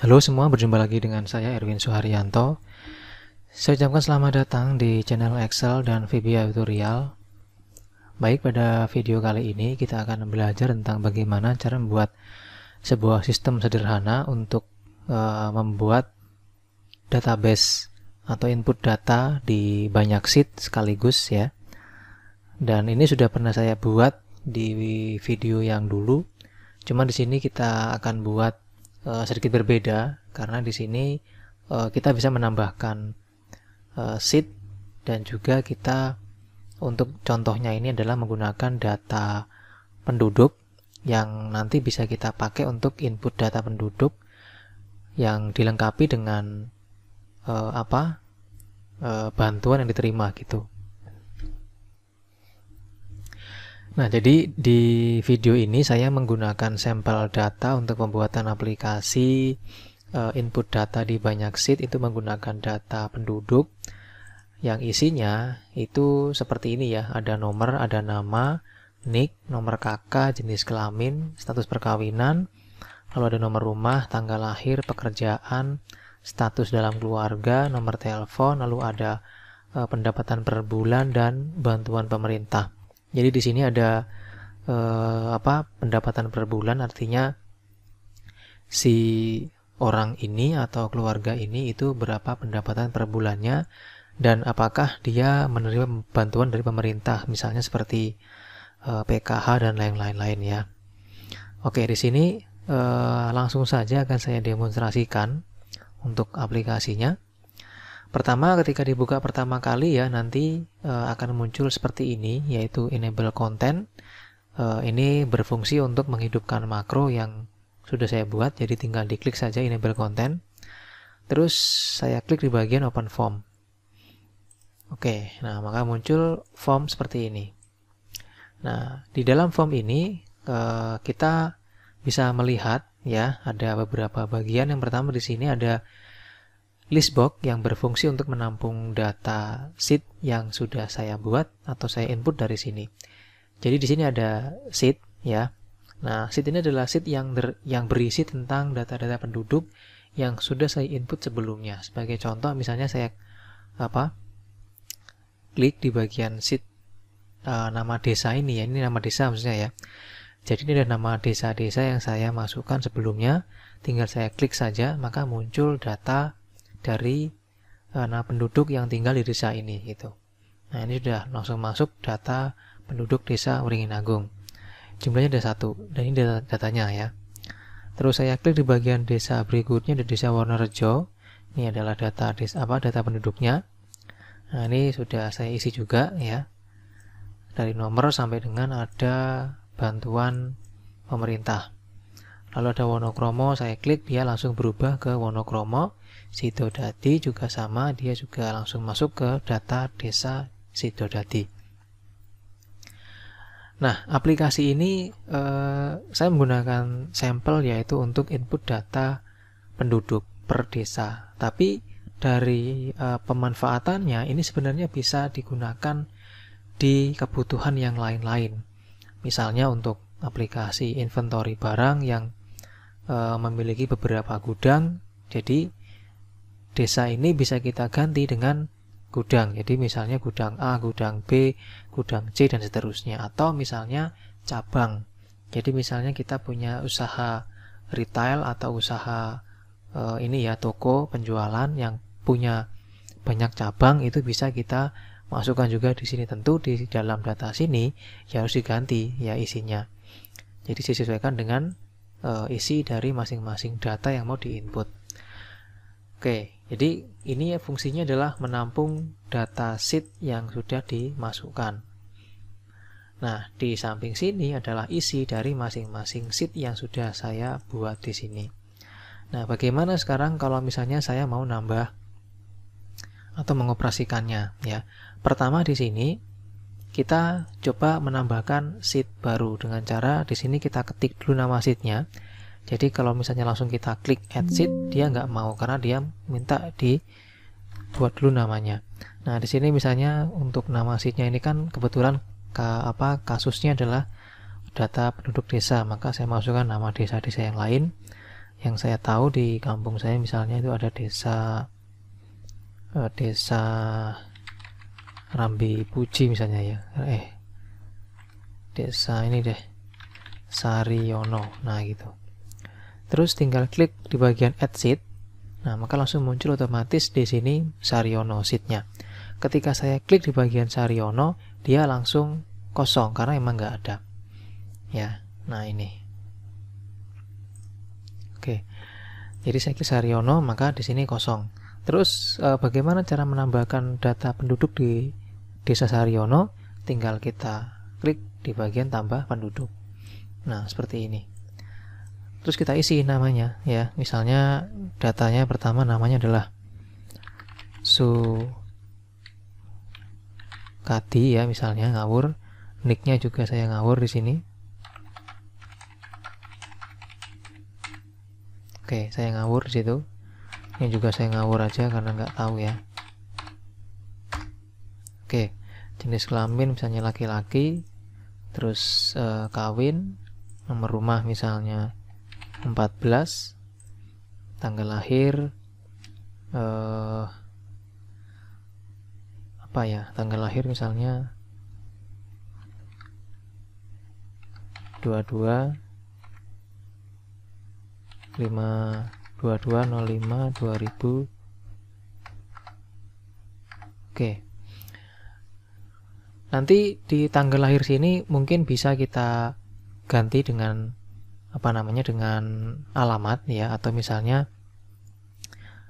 Halo semua, berjumpa lagi dengan saya Erwin Suharyanto. Saya ucapkan selamat datang di channel Excel dan VBA tutorial. Baik, pada video kali ini kita akan belajar tentang bagaimana cara membuat sebuah sistem sederhana untuk membuat database atau input data di banyak sheet sekaligus ya. Dan ini sudah pernah saya buat di video yang dulu. Cuma di sini kita akan buat sedikit berbeda karena di sini kita bisa menambahkan sheet dan juga kita untuk contohnya ini adalah menggunakan data penduduk yang nanti bisa kita pakai untuk input data penduduk yang dilengkapi dengan bantuan yang diterima gitu. Nah, jadi di video ini saya menggunakan sampel data untuk pembuatan aplikasi input data di banyak sheet itu menggunakan data penduduk yang isinya itu seperti ini ya, ada nomor, ada nama, NIK, nomor kakak, jenis kelamin, status perkawinan, lalu ada nomor rumah, tanggal lahir, pekerjaan, status dalam keluarga, nomor telepon, lalu ada pendapatan per bulan dan bantuan pemerintah. Jadi di sini ada pendapatan per bulan, artinya si orang ini atau keluarga ini itu berapa pendapatan per bulannya dan apakah dia menerima bantuan dari pemerintah, misalnya seperti PKH dan lain-lain ya. Oke, di sini langsung saja akan saya demonstrasikan untuk aplikasinya. Pertama, ketika dibuka pertama kali ya, nanti akan muncul seperti ini, yaitu enable content. Ini berfungsi untuk menghidupkan makro yang sudah saya buat, jadi tinggal diklik saja enable content. Terus saya klik di bagian open form. Oke, nah maka muncul form seperti ini. Nah, di dalam form ini kita bisa melihat ya, ada beberapa bagian. Yang pertama di sini ada list box yang berfungsi untuk menampung data sheet yang sudah saya buat atau saya input dari sini. Jadi di sini ada sheet ya. Nah, sheet ini adalah sheet yang berisi tentang data-data penduduk yang sudah saya input sebelumnya. Sebagai contoh, misalnya saya klik di bagian sheet nama desa ini ya. Ini nama desa maksudnya ya. Jadi ini adalah nama desa-desa yang saya masukkan sebelumnya. Tinggal saya klik saja, maka muncul data dari penduduk yang tinggal di desa ini gitu. Nah, ini sudah langsung masuk data penduduk desa Wringin Agung. Jumlahnya ada 1 dan ini datanya ya. Terus saya klik di bagian desa berikutnya, di desa Wonorejo. Ini adalah data data penduduknya. Nah, ini sudah saya isi juga ya. Dari nomor sampai dengan ada bantuan pemerintah. Lalu ada Wonokromo, saya klik, dia langsung berubah ke Wonokromo. Sidodadi juga sama, dia juga langsung masuk ke data desa Sidodadi. Nah, aplikasi ini saya menggunakan sampel yaitu untuk input data penduduk per desa. Tapi dari pemanfaatannya ini sebenarnya bisa digunakan di kebutuhan yang lain-lain. Misalnya untuk aplikasi inventory barang yang memiliki beberapa gudang, jadi desa ini bisa kita ganti dengan gudang. Jadi misalnya gudang A, gudang B, gudang C dan seterusnya. Atau misalnya cabang. Jadi misalnya kita punya usaha retail atau usaha toko penjualan yang punya banyak cabang, itu bisa kita masukkan juga di sini. Tentu di dalam data sini ya harus diganti ya isinya. Jadi disesuaikan dengan isi dari masing-masing data yang mau diinput. Oke, jadi ini fungsinya adalah menampung data sheet yang sudah dimasukkan. Nah, di samping sini adalah isi dari masing-masing sheet yang sudah saya buat di sini. Nah, bagaimana sekarang kalau misalnya saya mau nambah atau mengoperasikannya ya. Pertama di sini kita coba menambahkan sheet baru dengan cara di sini kita ketik dulu nama sheetnya. Jadi kalau misalnya langsung kita klik add sheet, dia nggak mau karena dia minta dibuat dulu namanya. Nah, di sini misalnya untuk nama sheetnya ini kan kebetulan kasusnya adalah data penduduk desa, maka saya masukkan nama desa-desa yang lain. Yang saya tahu di kampung saya misalnya itu ada desa Rambi Puji misalnya ya. Desa ini deh, Saryono. Nah gitu. Terus tinggal klik di bagian add seat. Nah, maka langsung muncul otomatis di sini Saryono seatnya. Ketika saya klik di bagian Saryono, dia langsung kosong karena emang nggak ada. Ya, nah ini. Oke. Jadi saya klik Saryono, maka di sini kosong. Terus bagaimana cara menambahkan data penduduk di Desa Saryono? Tinggal kita klik di bagian tambah penduduk. Nah, seperti ini. Terus kita isi namanya ya. Misalnya datanya pertama namanya adalah Sukati ya, misalnya ngawur. Nicknya juga saya ngawur di sini. Oke, saya ngawur di situ. Ini juga saya ngawur aja karena nggak tahu ya. Oke, jenis kelamin misalnya laki-laki. Terus kawin, nomor rumah misalnya 14, tanggal lahir tanggal lahir misalnya 22/05/2000. Oke. Nanti di tanggal lahir sini mungkin bisa kita ganti dengan dengan alamat ya, atau misalnya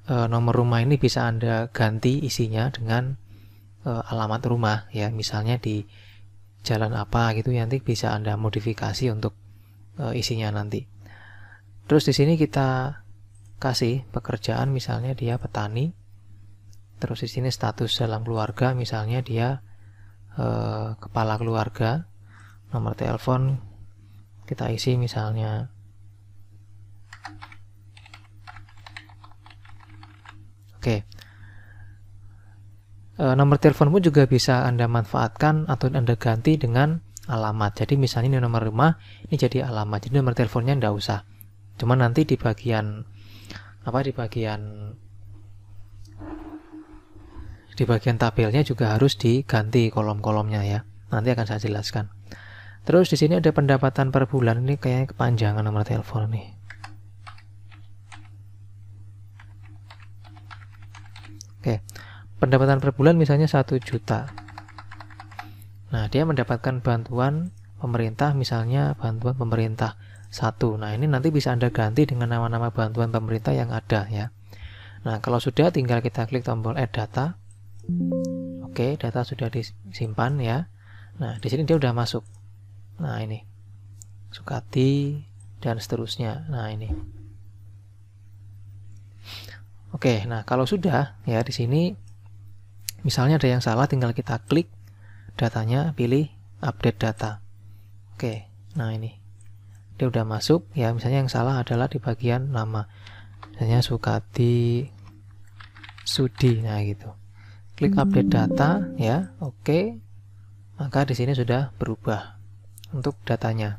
nomor rumah ini bisa Anda ganti isinya dengan alamat rumah ya, misalnya di jalan apa gitu, nanti bisa Anda modifikasi untuk isinya nanti. Terus di sini kita kasih pekerjaan, misalnya dia petani. Terus di sini status dalam keluarga, misalnya dia kepala keluarga. Nomor telepon kita isi misalnya nomor telepon pun juga bisa Anda manfaatkan atau Anda ganti dengan alamat. Jadi misalnya ini nomor rumah, ini jadi alamat. Jadi nomor teleponnya enggak usah. Cuma nanti di bagian tabelnya juga harus diganti kolom-kolomnya ya. Nanti akan saya jelaskan. Terus di sini ada pendapatan per bulan, ini kayaknya kepanjangan nomor telepon nih. Oke. Pendapatan per bulan misalnya 1 juta. Nah, dia mendapatkan bantuan pemerintah, misalnya bantuan pemerintah 1. Nah, ini nanti bisa Anda ganti dengan nama-nama bantuan pemerintah yang ada ya. Nah, kalau sudah tinggal kita klik tombol add data. Oke, data sudah disimpan ya. Nah, di sini dia udah masuk. Nah, ini Sukati dan seterusnya. Nah, ini. Oke, nah kalau sudah ya di sini misalnya ada yang salah, tinggal kita klik datanya, pilih update data. Oke, nah ini dia udah masuk ya. Misalnya yang salah adalah di bagian nama, misalnya Sukati Sudi. Nah gitu, klik update data ya. Oke, maka di sini sudah berubah untuk datanya.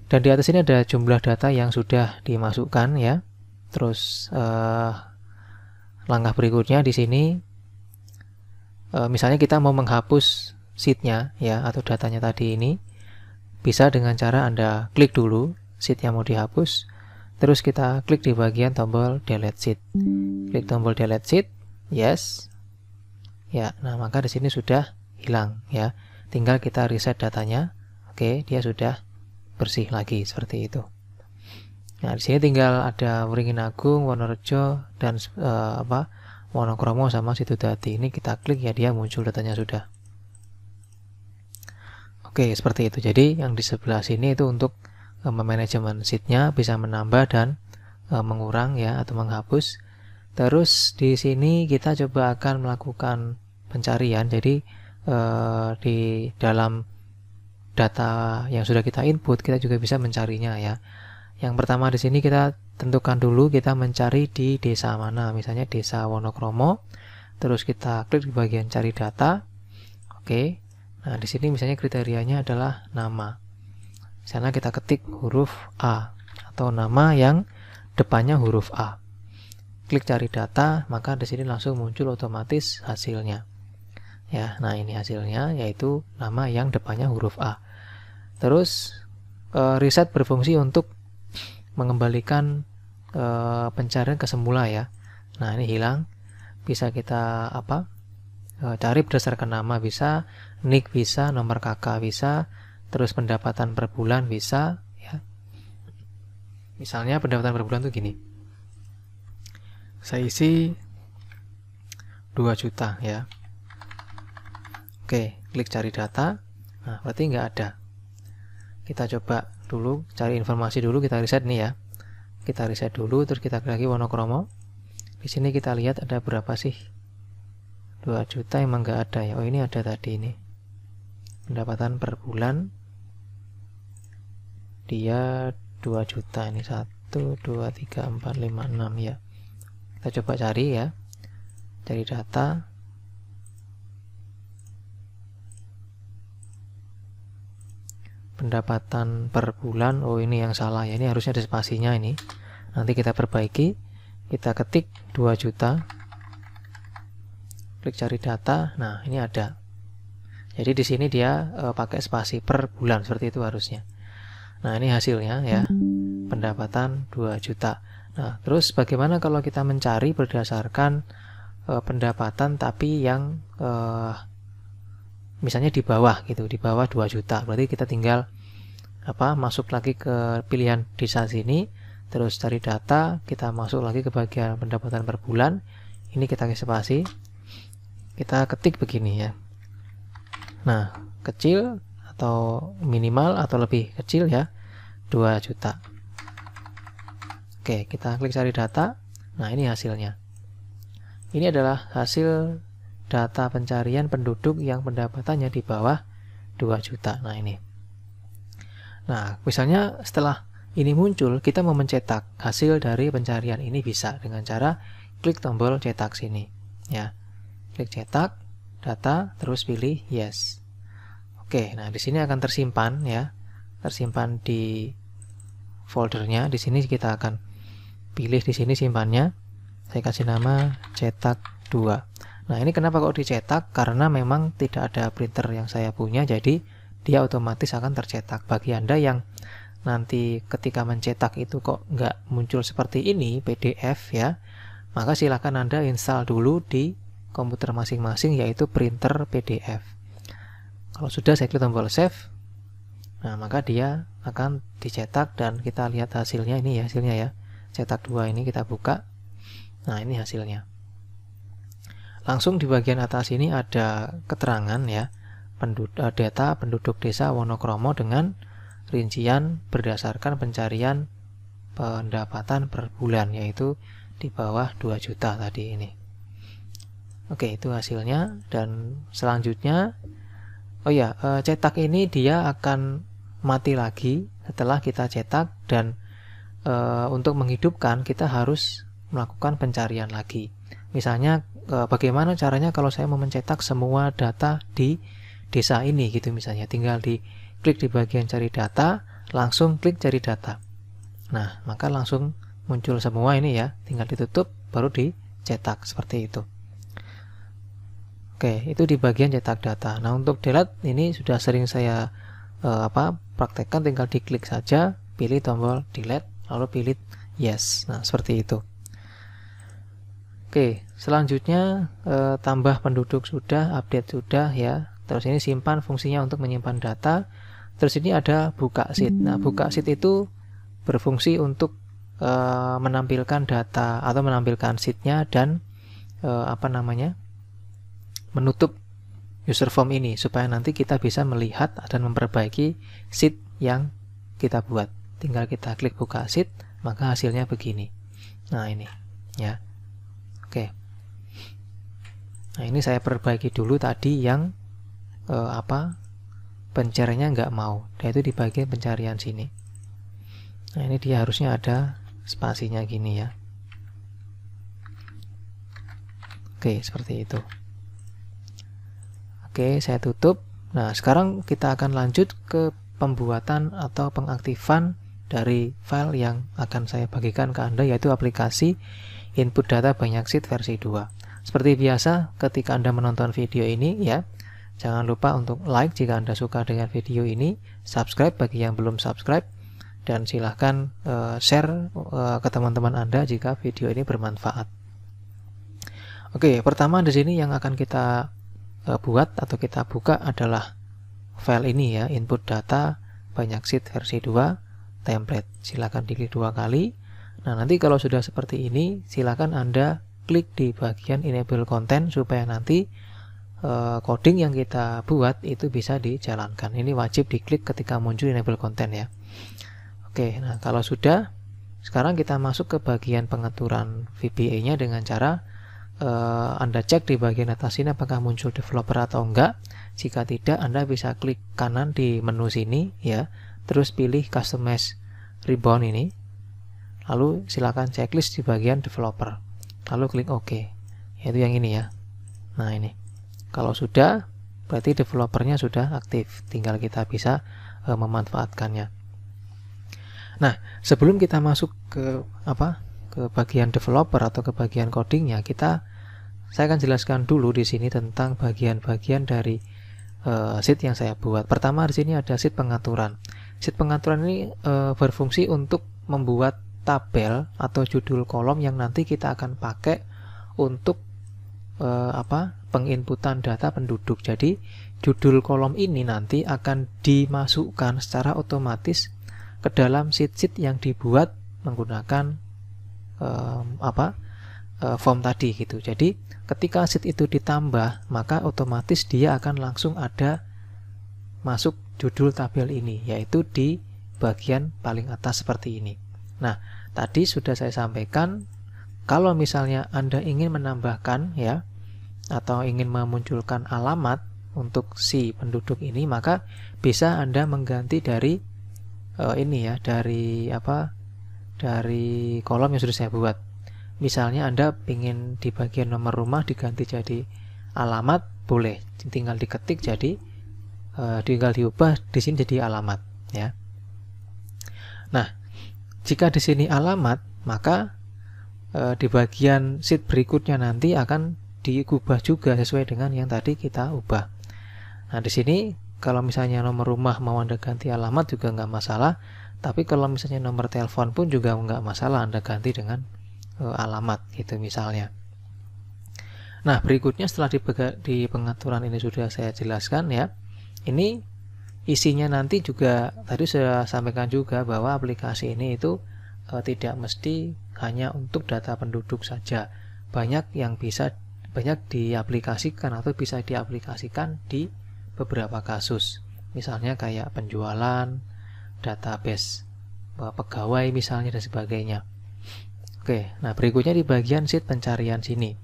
Dan di atas ini ada jumlah data yang sudah dimasukkan ya. Terus langkah berikutnya di sini misalnya kita mau menghapus sheetnya ya, atau datanya tadi ini, bisa dengan cara Anda klik dulu sheet yang mau dihapus, terus kita klik di bagian tombol delete sheet. Klik tombol delete sheet, yes. Ya, nah maka di sini sudah hilang ya. Tinggal kita reset datanya. Oke, dia sudah bersih lagi seperti itu. Nah, di sini tinggal ada Wringin Agung, Wonorejo dan Wonokromo sama Situdadi. Ini kita klik ya, dia muncul datanya sudah. Oke, seperti itu. Jadi yang di sebelah sini itu untuk memanajemen sheet-nya, bisa menambah dan mengurang ya, atau menghapus. Terus di sini kita coba akan melakukan pencarian. Jadi di dalam data yang sudah kita input, kita juga bisa mencarinya ya. Yang pertama di sini kita tentukan dulu kita mencari di desa mana, misalnya desa Wonokromo. Terus kita klik di bagian cari data. Oke. Nah, di sini misalnya kriterianya adalah nama. Misalnya kita ketik huruf A atau nama yang depannya huruf A. Klik cari data, maka di sini langsung muncul otomatis hasilnya. Ya, nah ini hasilnya yaitu nama yang depannya huruf A. Terus reset berfungsi untuk mengembalikan pencarian ke semula ya. Nah, ini hilang. Bisa kita cari berdasarkan nama bisa, nick bisa, nomor KK bisa, terus pendapatan per bulan bisa ya. Misalnya pendapatan per bulan tuh gini. Saya isi 2 juta ya. Oke, klik cari data. Nah, berarti nggak ada. Kita coba dulu cari informasi dulu, kita reset nih ya. Kita reset dulu, terus kita klik lagi monokromo. Di sini kita lihat ada berapa sih? 2 juta emang nggak ada ya. Oh, ini ada tadi ini. Pendapatan per bulan dia 2 juta ini 1 2 3 4 5 6 ya. Kita coba cari ya. Cari data. Pendapatan per bulan. Oh, ini yang salah ya. Ini harusnya ada spasinya ini. Nanti kita perbaiki. Kita ketik 2 juta. Klik cari data. Nah, ini ada. Jadi di sini dia pakai spasi per bulan seperti itu harusnya. Nah, ini hasilnya ya. Pendapatan 2 juta. Nah, terus bagaimana kalau kita mencari berdasarkan pendapatan tapi yang misalnya di bawah gitu, di bawah 2 juta. Berarti kita tinggal masuk lagi ke pilihan desa sini, terus cari data, kita masuk lagi ke bagian pendapatan per bulan. Ini kita kasih spasi. Kita ketik begini ya. Nah, kecil atau minimal atau lebih kecil ya, 2 juta. Oke, kita klik cari data. Nah, ini hasilnya. Ini adalah hasil data pencarian penduduk yang pendapatannya di bawah 2 juta. Nah, ini. Nah, misalnya setelah ini muncul, kita mau mencetak hasil dari pencarian ini bisa dengan cara klik tombol cetak sini. Ya. Klik cetak, data, terus pilih yes. Oke, nah di sini akan tersimpan ya. Tersimpan di foldernya. Di sini kita akan pilih di sini simpannya. Saya kasih nama cetak 2. Nah, ini kenapa kok dicetak? Karena memang tidak ada printer yang saya punya, jadi dia otomatis akan tercetak. Bagi Anda yang nanti ketika mencetak itu kok nggak muncul seperti ini, PDF ya, maka silakan Anda install dulu di komputer masing-masing, yaitu printer PDF. Kalau sudah, saya klik tombol save. Nah, maka dia akan dicetak dan kita lihat hasilnya ini ya, hasilnya ya. Cetak 2 ini kita buka. Nah, ini hasilnya. Langsung di bagian atas ini ada keterangan ya, data penduduk desa Wonokromo dengan rincian berdasarkan pencarian pendapatan per bulan, yaitu di bawah 2 juta tadi ini. Oke, itu hasilnya. Dan selanjutnya, cetak ini dia akan mati lagi setelah kita cetak, dan untuk menghidupkan kita harus melakukan pencarian lagi. Misalnya bagaimana caranya kalau saya mau mencetak semua data di desa ini gitu, misalnya tinggal klik di bagian cari data, langsung klik cari data. Nah, maka langsung muncul semua ini ya, tinggal ditutup baru dicetak seperti itu. Oke, itu di bagian cetak data. Nah, untuk delete ini sudah sering saya praktekkan, tinggal diklik saja, pilih tombol delete, lalu pilih yes. Nah, seperti itu. Oke, selanjutnya tambah penduduk sudah, update sudah ya. Terus ini simpan, fungsinya untuk menyimpan data. Terus ini ada buka sheet. Nah, buka sheet itu berfungsi untuk menampilkan data atau menampilkan sheetnya dan menutup user form ini supaya nanti kita bisa melihat dan memperbaiki sheet yang kita buat. Tinggal kita klik buka sheet, maka hasilnya begini. Nah, ini ya. Oke. Nah, ini saya perbaiki dulu tadi yang pencariannya nggak mau. Nah, itu di bagian pencarian sini. Nah, ini dia harusnya ada spasinya gini ya. Oke, seperti itu. Oke, saya tutup. Nah, sekarang kita akan lanjut ke pembuatan atau pengaktifan dari file yang akan saya bagikan ke Anda, yaitu aplikasi input data banyak sheet versi 2. Seperti biasa, ketika Anda menonton video ini ya, jangan lupa untuk like jika Anda suka dengan video ini, subscribe bagi yang belum subscribe, dan silahkan share ke teman-teman Anda jika video ini bermanfaat. Oke, pertama di sini yang akan kita buat atau kita buka adalah file ini ya, input data banyak sheet versi 2 template. Silahkan diklik 2 kali. Nah, nanti kalau sudah seperti ini, silahkan Anda klik di bagian enable content supaya nanti coding yang kita buat itu bisa dijalankan. Ini wajib diklik ketika muncul enable content ya. Oke, nah kalau sudah, sekarang kita masuk ke bagian pengaturan VBA-nya dengan cara Anda cek di bagian atas ini apakah muncul developer atau enggak. Jika tidak, Anda bisa klik kanan di menu sini ya, terus pilih customize ribbon ini, lalu silakan checklist di bagian developer, lalu klik OK, yaitu yang ini ya. Nah ini, kalau sudah, berarti developernya sudah aktif, tinggal kita bisa memanfaatkannya. Nah, sebelum kita masuk ke bagian developer atau ke bagian codingnya, saya akan jelaskan dulu di sini tentang bagian-bagian dari sheet yang saya buat. Pertama di sini ada sheet pengaturan. Sheet pengaturan ini berfungsi untuk membuat tabel atau judul kolom yang nanti kita akan pakai untuk penginputan data penduduk. Jadi judul kolom ini nanti akan dimasukkan secara otomatis ke dalam sheet-sheet yang dibuat menggunakan form tadi gitu. Jadi ketika sheet itu ditambah, maka otomatis dia akan langsung ada masuk judul tabel ini, yaitu di bagian paling atas seperti ini. Nah, tadi sudah saya sampaikan, kalau misalnya Anda ingin menambahkan ya, atau ingin memunculkan alamat untuk si penduduk ini, maka bisa Anda mengganti dari ini ya, dari kolom yang sudah saya buat. Misalnya Anda ingin di bagian nomor rumah diganti jadi alamat, boleh, tinggal diketik jadi tinggal diubah di sini jadi alamat ya. Nah, jika di sini alamat, maka di bagian sheet berikutnya nanti akan diubah juga sesuai dengan yang tadi kita ubah. Nah, di sini kalau misalnya nomor rumah mau Anda ganti alamat juga nggak masalah, tapi kalau misalnya nomor telepon pun juga nggak masalah Anda ganti dengan alamat gitu misalnya. Nah, berikutnya setelah di pengaturan ini sudah saya jelaskan ya, ini isinya nanti juga tadi saya sampaikan juga bahwa aplikasi ini itu tidak mesti hanya untuk data penduduk saja, banyak diaplikasikan atau bisa diaplikasikan di beberapa kasus, misalnya kayak penjualan, database pegawai misalnya dan sebagainya. Oke, nah berikutnya di bagian sheet pencarian sini.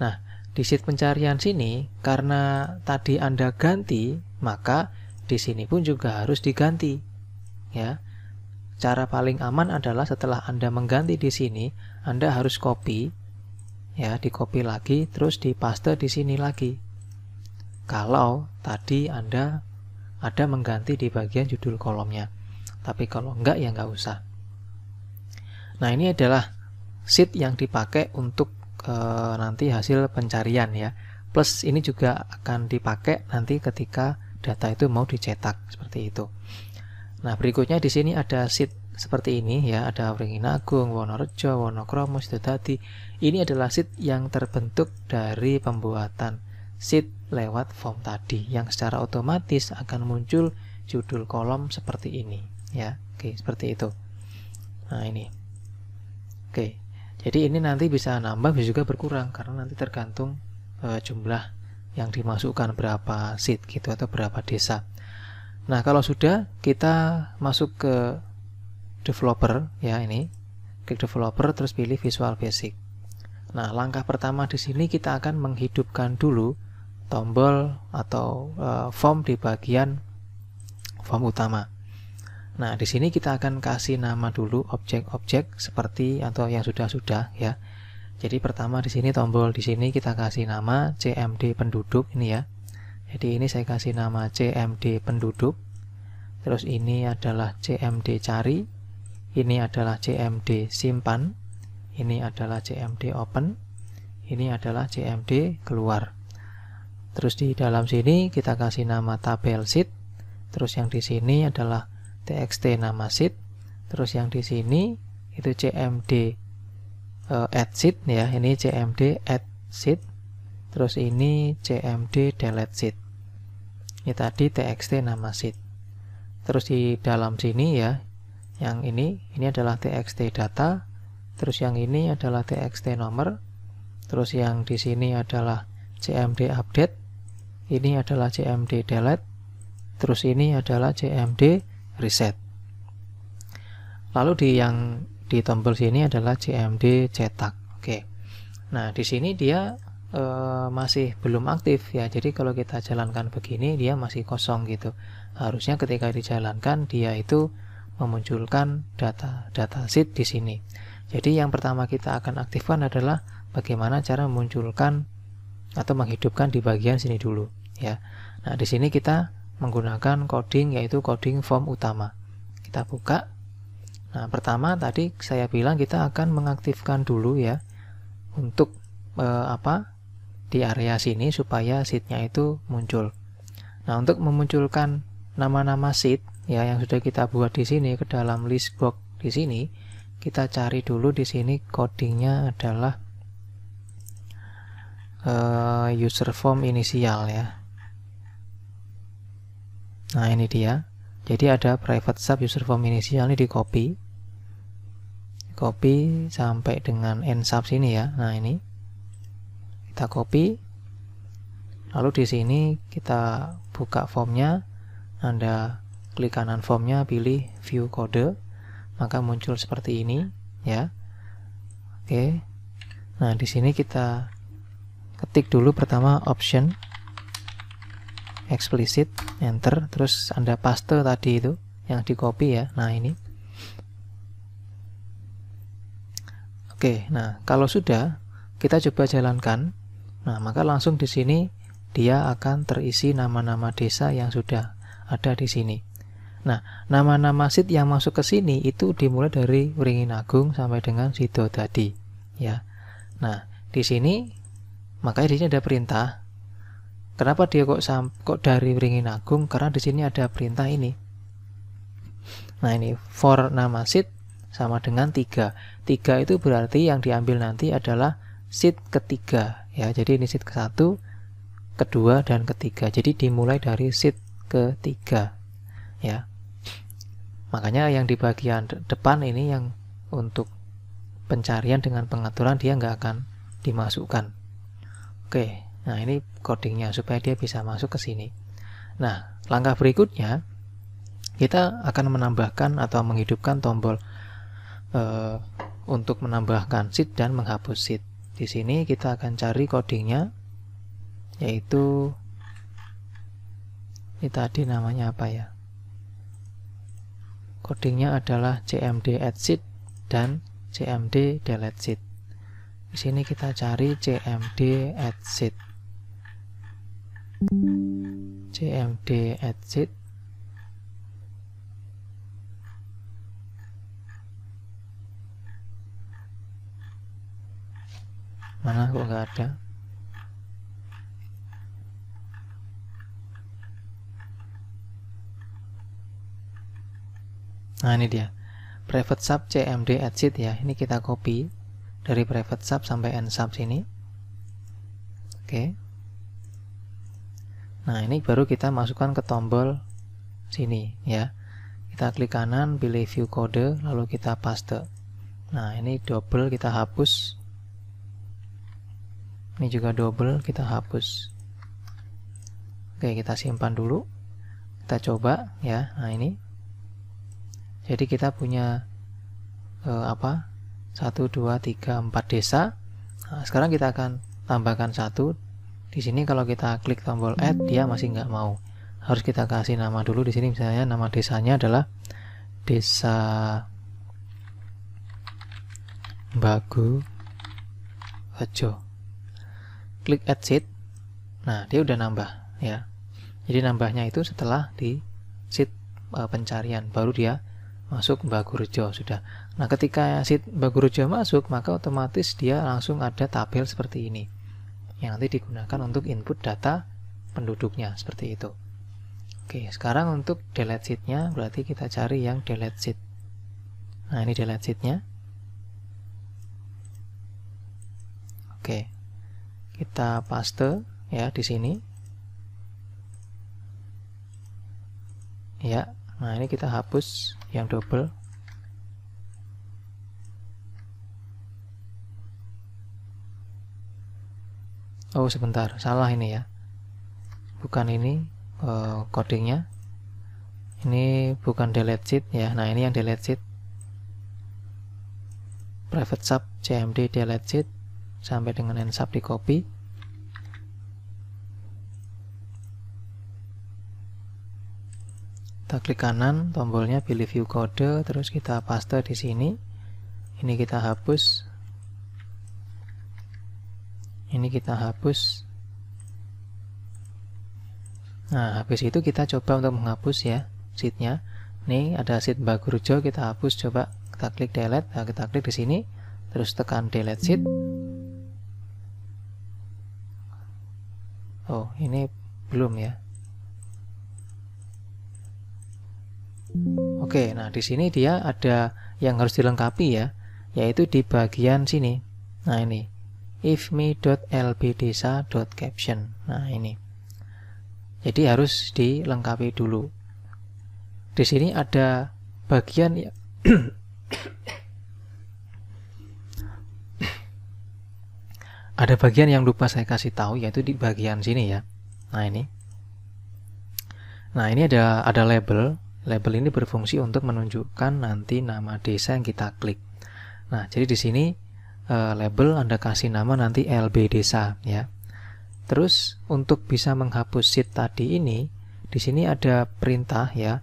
Nah, di sheet pencarian sini karena tadi Anda ganti, maka di sini pun juga harus diganti. Ya. Cara paling aman adalah setelah Anda mengganti di sini, Anda harus copy ya, di-copy lagi terus dipaste di sini lagi. Kalau tadi Anda ada mengganti di bagian judul kolomnya. Tapi kalau enggak ya enggak usah. Nah, ini adalah sheet yang dipakai untuk nanti hasil pencarian ya. Plus ini juga akan dipakai nanti ketika data itu mau dicetak seperti itu. Nah, berikutnya di sini ada sheet seperti ini ya, ada Wringinagung, Wonorejo, Wonokromo, Sidodadi. Ini adalah sheet yang terbentuk dari pembuatan sheet lewat form tadi yang secara otomatis akan muncul judul kolom seperti ini ya. Oke, seperti itu. Nah, ini. Oke. Jadi ini nanti bisa nambah bisa juga berkurang karena nanti tergantung jumlah yang dimasukkan berapa sheet gitu atau berapa desa. Nah, kalau sudah kita masuk ke developer ya, ini klik developer terus pilih Visual Basic. Nah, langkah pertama di sini kita akan menghidupkan dulu tombol atau form di bagian form utama. Nah, di sini kita akan kasih nama dulu objek-objek seperti atau yang sudah-sudah ya. Jadi pertama di sini tombol di sini kita kasih nama CMD penduduk ini ya. Jadi ini saya kasih nama CMD penduduk. Terus ini adalah CMD cari. ini adalah CMD simpan, ini adalah CMD open, ini adalah CMD keluar. Terus di dalam sini kita kasih nama tabel sheet, terus yang di sini adalah txt nama sheet, terus yang di sini itu CMD add sheet ya, ini CMD add sheet, terus ini CMD delete sheet. Ini tadi txt nama sheet. Terus di dalam sini ya, yang ini adalah txt data, terus yang ini adalah txt nomor, terus yang di sini adalah CMD update, ini adalah CMD delete, terus ini adalah CMD reset. Lalu di tombol sini adalah CMD cetak. Oke. Nah, di sini dia masih belum aktif ya. Jadi kalau kita jalankan begini dia masih kosong gitu. Harusnya ketika dijalankan dia itu memunculkan data sheet di sini. Jadi yang pertama kita akan aktifkan adalah bagaimana cara memunculkan atau menghidupkan di bagian sini dulu ya. Nah, di sini kita menggunakan coding, yaitu coding form utama. Kita buka. Nah, pertama tadi saya bilang kita akan mengaktifkan dulu ya untuk di area sini supaya sheet-nya itu muncul. Nah, untuk memunculkan nama-nama sheet ya yang sudah kita buat di sini ke dalam list box di sini, kita cari dulu di sini codingnya adalah user form inisial ya. Nah, ini dia. Jadi ada private sub user form inisial, ini di copy sampai dengan end sub sini ya. Nah, ini kita copy, lalu di sini kita buka formnya, Anda klik kanan formnya, pilih view kode, maka muncul seperti ini ya. Oke. Nah, di sini kita ketik dulu pertama option explicit, enter, terus Anda paste tadi itu yang di copy ya. Nah, ini. Oke, nah kalau sudah kita coba jalankan. Nah, maka langsung di sini dia akan terisi nama-nama desa yang sudah ada di sini. Nah, nama-nama sheet yang masuk ke sini itu dimulai dari Wringin Agung sampai dengan Sido tadi ya. Nah, di sini makanya di sini ada perintah. Kenapa dia kok dari Wringin Agung? Karena di sini ada perintah ini. Nah, ini for nama sheet sama dengan 3. 3 itu berarti yang diambil nanti adalah sheet ketiga ya. Jadi ini sheet ke-1, kedua dan ketiga. Jadi dimulai dari sheet ketiga ya. Makanya yang di bagian depan ini yang untuk pencarian dengan pengaturan dia nggak akan dimasukkan. Oke. Nah, ini codingnya supaya dia bisa masuk ke sini. Nah, langkah berikutnya kita akan menambahkan atau menghidupkan tombol untuk menambahkan sheet dan menghapus sheet. Di sini kita akan cari codingnya, yaitu ini tadi namanya apa ya? Codingnya adalah CMD add sheet dan CMD delete sheet. Di sini kita cari CMD add sheet. CMD add sheet. Mana kok nggak ada? Nah, ini dia. Private sub CMD add sheet ya. Ini kita copy dari private sub sampai end sub sini. Oke. Nah, ini baru kita masukkan ke tombol sini ya. Kita klik kanan, pilih view kode, lalu kita paste. Nah, ini double kita hapus. Ini juga double kita hapus. Oke, kita simpan dulu. Kita coba ya. Nah, ini. Jadi kita punya 1, 2, 3, 4 desa. Nah, sekarang kita akan tambahkan 1. Di sini kalau kita klik tombol add dia masih nggak mau. Harus kita kasih nama dulu di sini, misalnya nama desanya adalah Desa Bagu Rejo. Klik add sheet. Nah, dia udah nambah ya. Jadi nambahnya itu setelah di sheet pencarian baru dia masuk Bagurejo sudah. Nah, ketika sheet Bagurejo masuk, maka otomatis dia langsung ada tabel seperti ini yang nanti digunakan untuk input data penduduknya seperti itu. Oke, sekarang untuk delete sheet-nya berarti kita cari yang delete sheet. Nah, ini delete sheet-nya. Oke. Kita paste ya di sini. Ya. Nah, ini kita hapus yang double. Oh, sebentar, salah ini ya. Bukan ini codingnya. Ini bukan delete sheet ya. Nah, ini yang delete sheet. Private sub cmd delete sheet sampai dengan nsub di copy. Kita klik kanan tombolnya, pilih view kode, terus kita paste di sini. Ini kita hapus. Ini kita hapus. Nah, habis itu kita coba untuk menghapus ya sheet-nya. Nih ada sheet Bagurejo, kita hapus, coba kita klik delete. Nah, kita klik di sini, terus tekan delete sheet. Oh, ini belum ya. Oke, nah di sini dia ada yang harus dilengkapi ya, yaitu di bagian sini. Nah, ini ifme.lbdesa.caption. Nah, ini. Jadi harus dilengkapi dulu. Di sini ada bagian ya. Ada bagian yang lupa saya kasih tahu, yaitu di bagian sini ya. Nah, ini. Nah, ini ada label. Label ini berfungsi untuk menunjukkan nanti nama desa yang kita klik. Nah, jadi di sini label Anda kasih nama nanti LB desa ya. Terus untuk bisa menghapus sheet tadi ini, di sini ada perintah ya.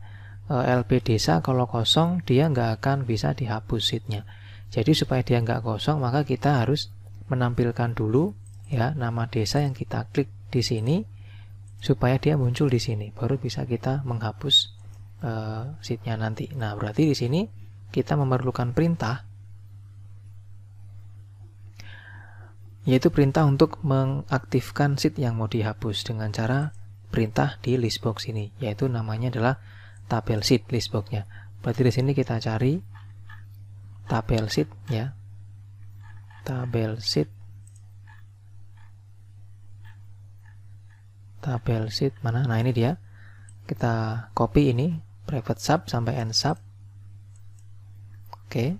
LB desa kalau kosong dia nggak akan bisa dihapus sheetnya. Jadi supaya dia nggak kosong, maka kita harus menampilkan dulu ya nama desa yang kita klik di sini supaya dia muncul di sini, baru bisa kita menghapus sheet-nya nanti. Nah, berarti di sini kita memerlukan perintah, yaitu perintah untuk mengaktifkan sheet yang mau dihapus dengan cara perintah di listbox ini, yaitu namanya adalah tabel sheet listbox-nya. Berarti di sini kita cari tabel sheet ya. Tabel sheet. Tabel sheet mana? Nah, ini dia. Kita copy ini private sub sampai nsub. Oke.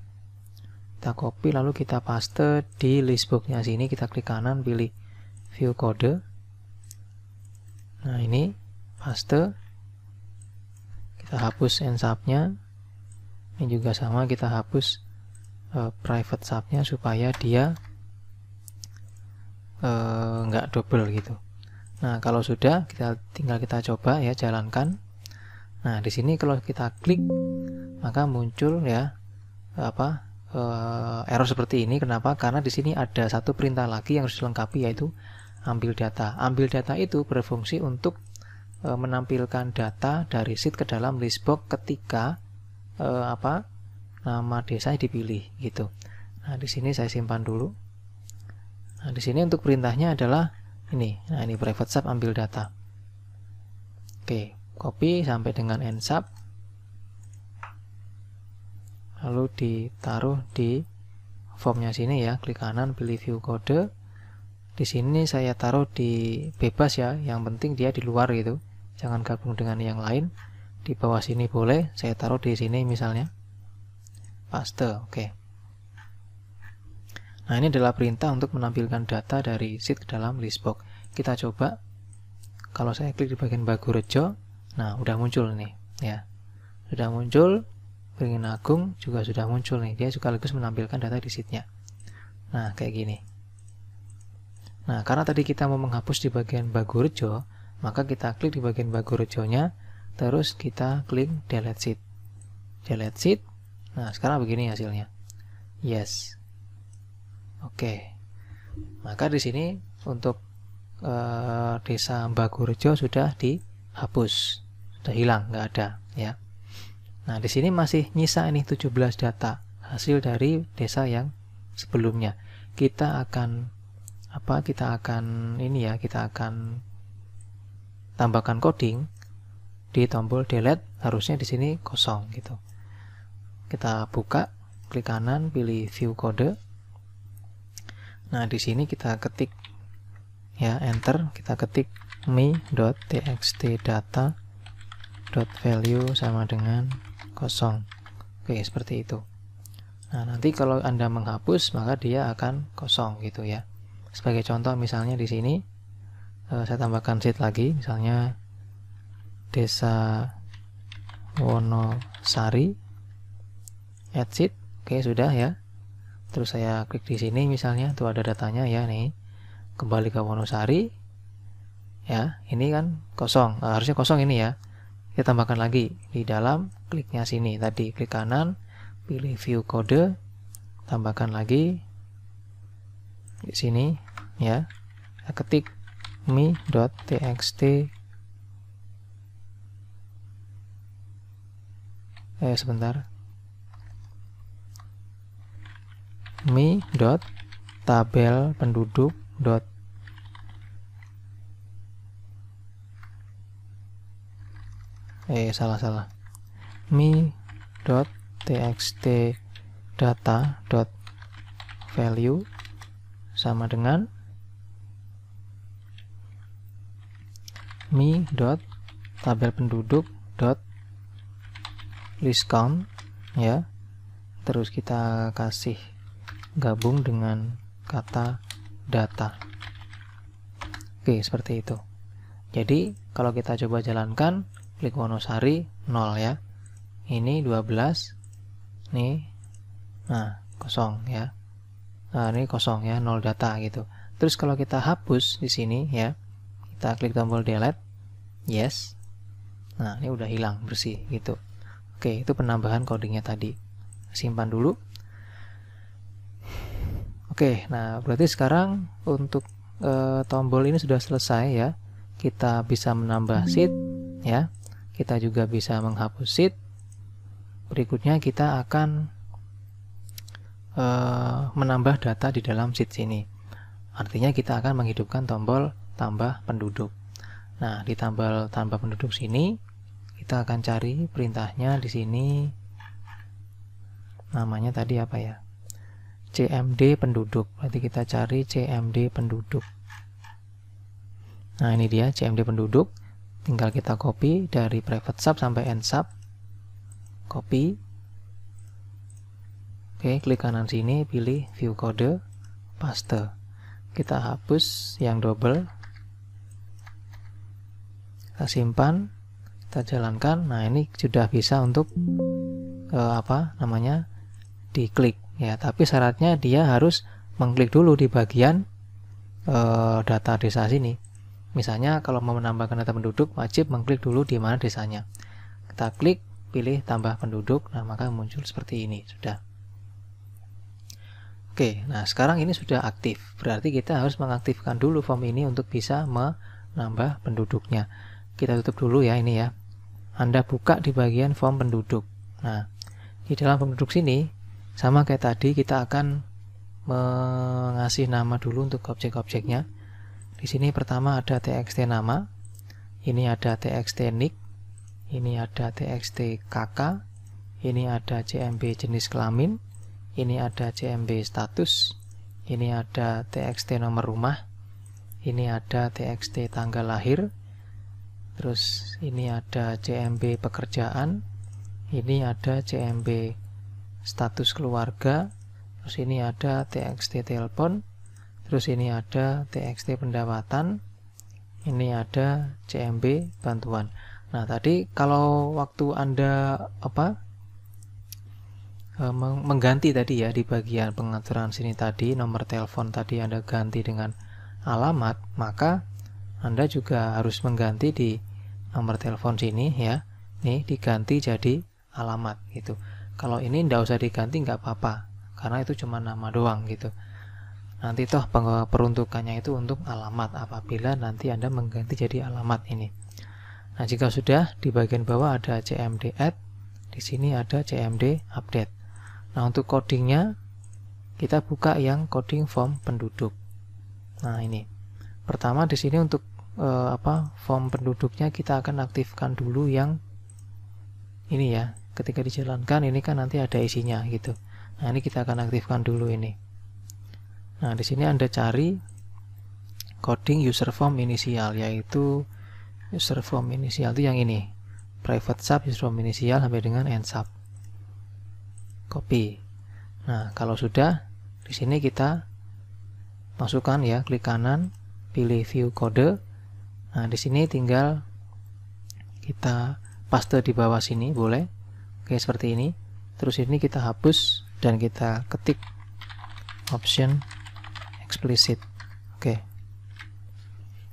Kita copy lalu kita paste di listbox-nya sini, kita klik kanan pilih view kode. Nah, ini paste. Kita hapus nsub-nya. Ini juga sama, kita hapus private sub-nya supaya dia nggak double gitu. Nah, kalau sudah tinggal kita coba ya, jalankan. Nah, di sini kalau kita klik maka muncul ya error seperti ini. Kenapa? Karena di sini ada satu perintah lagi yang harus dilengkapi, yaitu ambil data. Ambil data itu berfungsi untuk menampilkan data dari sheet ke dalam listbox ketika nama desa dipilih gitu. Nah, di sini saya simpan dulu. Nah, di sini untuk perintahnya adalah ini. Nah, ini private sub ambil data. Oke, copy sampai dengan nsub. Lalu ditaruh di formnya sini ya, klik kanan pilih view kode. Di sini saya taruh di bebas ya, yang penting dia di luar gitu, jangan gabung dengan yang lain. Di bawah sini boleh, saya taruh di sini misalnya. Paste, oke. Nah, ini adalah perintah untuk menampilkan data dari sheet ke dalam listbox. Kita coba. Kalau saya klik di bagian Bagurejo, nah udah muncul nih ya. Sudah muncul. Beringin Agung juga sudah muncul nih. Dia sekaligus menampilkan data di sheet-nya. Nah, kayak gini. Nah, karena tadi kita mau menghapus di bagian Bagurejo, maka kita klik di bagian Bagurejo-nya, terus kita klik delete sheet. Delete sheet. Nah, sekarang begini hasilnya. Yes. Oke. Maka di sini untuk desa Bagurejo sudah dihapus. Sudah hilang, nggak ada ya. Nah, di sini masih nyisa ini 17 data hasil dari desa yang sebelumnya. Kita akan tambahkan coding di tombol delete, harusnya di sini kosong gitu. Kita buka, klik kanan, pilih view kode. Nah, di sini kita ketik ya, enter, kita ketik me.txt data.value sama dengan kosong. Oke, seperti itu. Nah, nanti kalau Anda menghapus, maka dia akan kosong gitu ya. Sebagai contoh misalnya di sini saya tambahkan sheet lagi, misalnya Desa Wonosari, add sheet. Oke, sudah ya. Terus saya klik di sini misalnya, tuh ada datanya ya nih. Kembali ke Wonosari. Ya, ini kan kosong. Harusnya kosong ini ya. Kita tambahkan lagi di dalam kliknya sini. Tadi klik kanan, pilih view kode, tambahkan lagi di sini ya. Kita ketik me.txt sebentar. me.tabel penduduk salah me.txt data.value sama dengan me.tabel penduduk list count ya. Terus kita kasih gabung dengan kata data. Oke, seperti itu. Jadi kalau kita coba jalankan, klik Wonosari 0 ya. Ini 12. Nih. Nah, kosong ya. Nah, ini kosong ya, 0 data gitu. Terus kalau kita hapus di sini ya, kita klik tombol delete. Yes. Nah, ini udah hilang bersih gitu. Oke, itu penambahan codingnya tadi. Simpan dulu. Oke, nah berarti sekarang untuk tombol ini sudah selesai ya. Kita bisa menambah sheet ya. Kita juga bisa menghapus sheet. Berikutnya kita akan menambah data di dalam sheet sini. Artinya kita akan menghidupkan tombol tambah penduduk. Nah, di tombol tambah penduduk sini kita akan cari perintahnya di sini. Namanya tadi apa ya? CMD penduduk. Berarti kita cari CMD penduduk. Nah, ini dia CMD penduduk. Tinggal kita copy dari private sub sampai end sub. Copy. Oke, klik kanan sini, pilih view kode, paste. Kita hapus yang double. Kita simpan, kita jalankan. Nah, ini sudah bisa untuk diklik ya. Tapi syaratnya dia harus mengklik dulu di bagian data desa sini. Misalnya kalau mau menambahkan data penduduk, wajib mengklik dulu di mana desanya. Kita klik, pilih tambah penduduk, nah maka muncul seperti ini sudah. Oke, nah sekarang ini sudah aktif. Berarti kita harus mengaktifkan dulu form ini untuk bisa menambah penduduknya. Kita tutup dulu ya ini ya. Anda buka di bagian form penduduk. Nah, di dalam form penduduk sini sama kayak tadi, kita akan mengasih nama dulu untuk objek-objeknya. Di sini pertama ada txt nama, ini ada txt nick, ini ada txt kakak, ini ada cmb jenis kelamin, ini ada cmb status, ini ada txt nomor rumah, ini ada txt tanggal lahir, terus ini ada cmb pekerjaan, ini ada cmb status keluarga, terus ini ada txt telepon, terus ini ada txt pendapatan, ini ada cmb bantuan. Nah, tadi kalau waktu Anda mengganti tadi ya di bagian pengaturan sini tadi, nomor telepon tadi Anda ganti dengan alamat, maka Anda juga harus mengganti di nomor telepon sini ya. Nih diganti jadi alamat gitu. Kalau ini nggak usah diganti nggak apa-apa, karena itu cuma nama doang gitu. Nanti toh peruntukannya itu untuk alamat apabila nanti Anda mengganti jadi alamat ini. Nah, jika sudah, di bagian bawah ada cmd add, Di sini ada cmd update. Nah, untuk codingnya kita buka yang coding form penduduk. Nah, ini pertama di sini untuk form penduduknya kita akan aktifkan dulu yang ini ya. Ketika dijalankan ini kan nanti ada isinya gitu. Nah, ini kita akan aktifkan dulu ini. Nah, di sini Anda cari coding user form inisial, yaitu user form inisial itu yang ini, private sub user form inisial sampai dengan end sub. Copy. Nah, kalau sudah, di sini kita masukkan ya, klik kanan, pilih view kode. Nah, di sini tinggal kita paste di bawah sini, boleh. Oke, seperti ini. Terus ini kita hapus dan kita ketik option explicit. Oke.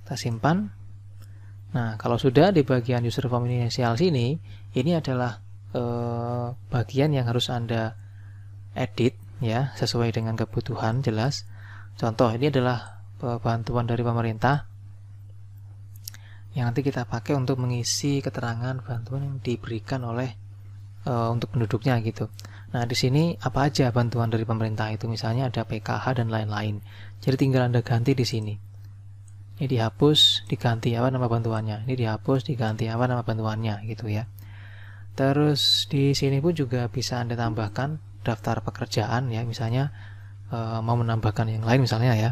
Kita simpan. Nah, kalau sudah di bagian user form inisial sini, ini adalah bagian yang harus Anda edit ya, sesuai dengan kebutuhan jelas. Contoh, ini adalah bantuan dari pemerintah yang nanti kita pakai untuk mengisi keterangan bantuan yang diberikan oleh untuk penduduknya gitu. Nah, di sini apa aja bantuan dari pemerintah itu, misalnya ada PKH dan lain-lain. Jadi tinggal Anda ganti di sini. Ini dihapus, diganti apa nama bantuannya. Ini dihapus, diganti apa nama bantuannya gitu ya. Terus di sini pun juga bisa Anda tambahkan daftar pekerjaan ya, misalnya mau menambahkan yang lain misalnya ya.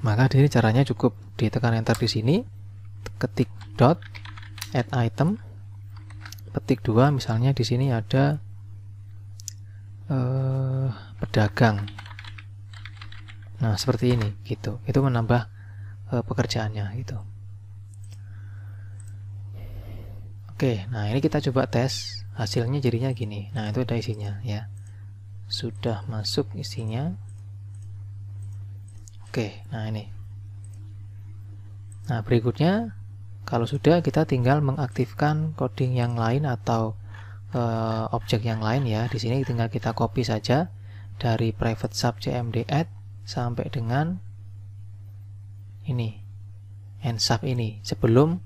Maka di sini caranya cukup ditekan enter di sini, ketik dot add item, ketik 2, misalnya di sini ada pedagang. Nah, seperti ini gitu. Itu menambah pekerjaannya gitu. Oke, nah ini kita coba tes, hasilnya jadinya gini. Nah, itu ada isinya ya. Sudah masuk isinya. Oke, nah ini. Nah, berikutnya kalau sudah, kita tinggal mengaktifkan coding yang lain atau objek yang lain ya. Di sini tinggal kita copy saja dari private sub cmd add sampai dengan ini end sub ini sebelum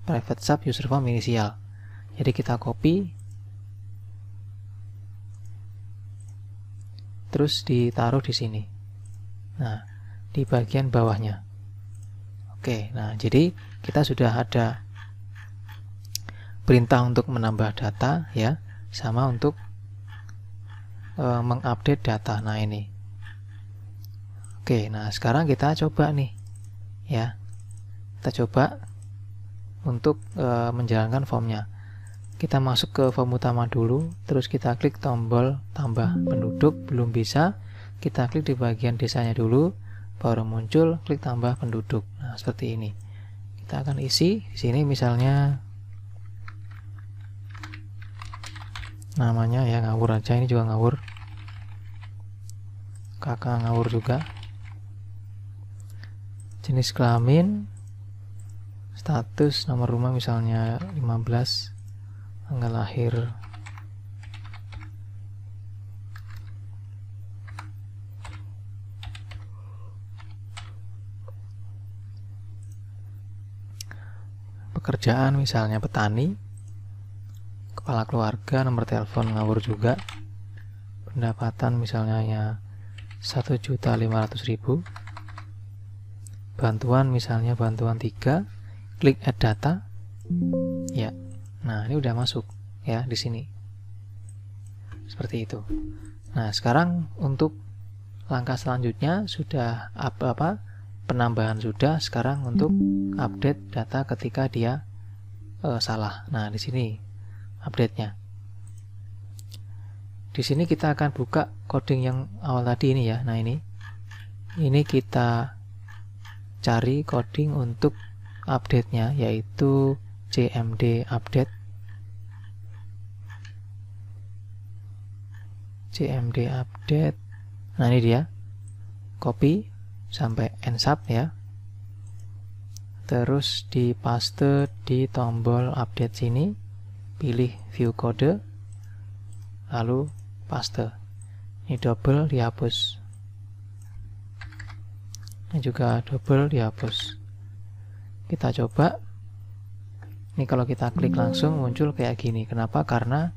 private sub user form inisial. Jadi kita copy terus ditaruh di sini. Nah, di bagian bawahnya. Oke, nah jadi kita sudah ada perintah untuk menambah data ya, sama untuk mengupdate data. Nah, ini. Oke, nah sekarang kita coba nih ya. Kita coba untuk menjalankan formnya. Kita masuk ke form utama dulu, terus kita klik tombol tambah penduduk. Belum bisa, kita klik di bagian desanya dulu, baru muncul klik tambah penduduk. Nah, seperti ini. Kita akan isi di sini misalnya namanya ya, ngawur aja, ini juga ngawur. Kakak ngawur juga. Jenis kelamin, status, nomor rumah misalnya 15, tanggal lahir pekerjaan misalnya petani, kepala keluarga, nomor telepon ngawur juga, pendapatan misalnya ya 1.500.000, bantuan misalnya bantuan 3, klik add data ya. Nah, ini udah masuk ya di sini seperti itu. Nah, sekarang untuk langkah selanjutnya sudah penambahan sudah. Sekarang untuk update data ketika dia salah. Nah, di sini update-nya. Di sini kita akan buka coding yang awal tadi ini ya. Nah, ini kita cari coding untuk update-nya, yaitu cmd update. cmd update. Nah, ini dia. Copy sampai end sub ya. Terus dipaste di tombol update sini, pilih view kode, lalu paste. Ini double dihapus. Ini juga double dihapus. Kita coba. Ini kalau kita klik langsung muncul kayak gini. Kenapa? Karena